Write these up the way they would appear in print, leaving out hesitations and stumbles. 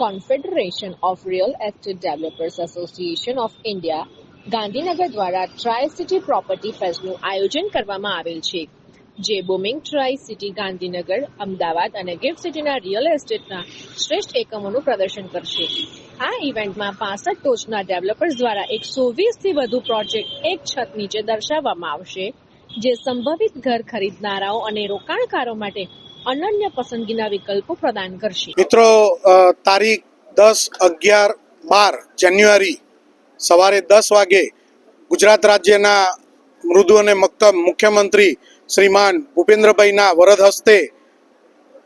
Confederation of real estate developers association of India Gandhinagar દ્વારા try city property ફેસ્ટનું આયોજન કરવામાં આવેલ છે, જે બુમિંગ ટ્રાય સિટી ગાંધીનગર, અમદાવાદ અને ગિફ્ટ સિટીના રિયલ એસ્ટેટના શ્રેષ્ઠ એકમોનું પ્રદર્શન કરશે. આ ઇવેન્ટમાં 65 ટોચના ડેવલપર્સ દ્વારા 120થી વધુ પ્રોજેક્ટ એક છત નીચે દર્શાવવામાં આવશે, જે સંભવિત ઘર ખરીદનારાઓ અને રોકાણકારો માટે અનન્ય પસંદગીના વિકલ્પો પ્રદાન કરશે. મિત્રો, તારીખ 10, 11, 12 જાન્યુઆરી સવારે 10 વાગે ગુજરાત રાજ્યના મૃદુ અને મક્કમ મુખ્યમંત્રી શ્રીમાન ભૂપેન્દ્રભાઈના વરદ હસ્તે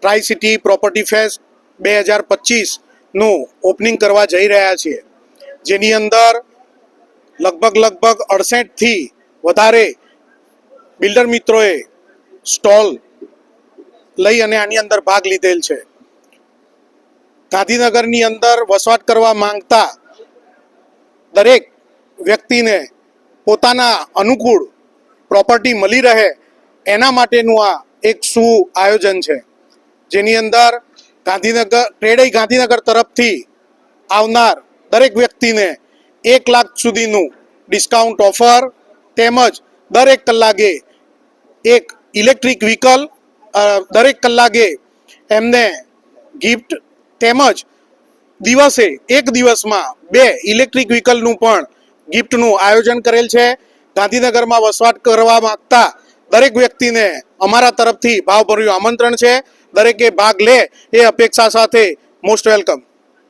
ટ્રાય સિટી પ્રોપર્ટી ફેસ્ટ 2025નું ઓપનિંગ કરવા જઈ રહ્યા છીએ, જેની અંદર લગભગ 68થી વધારે બિલ્ડર મિત્રોએ સ્ટોલ લઈ અને આની અંદર ભાગ લીધેલ છે. ગાંધીનગરની અંદર વસવાટ કરવા માંગતા દરેક વ્યક્તિને પોતાના અનુકૂળ પ્રોપર્ટી મળી રહે એના માટેનું આ એક આયોજન છે, જેની અંદર ગાંધીનગર તરફથી આવનાર દરેક વ્યક્તિને 1 લાખ સુધીનું ડિસ્કાઉન્ટ ઓફર તેમજ દરેક કલાકે એક ઇલેક્ટ્રિક વ્હીકલ, દરેક કલાકે એમને ગિફ્ટ તેમજ એક દિવસમાં 2 ઇલેક્ટ્રિક વ્હીકલનું પણ ગિફ્ટનું આયોજન કરેલ છે. ગાંધીનગરમાં વસવાટ કરવા માંગતા દરેક વ્યક્તિને અમારા તરફથી ભાવભર્યું આમંત્રણ છે. દરેકે ભાગ લે એ અપેક્ષા સાથે મોસ્ટ વેલકમ.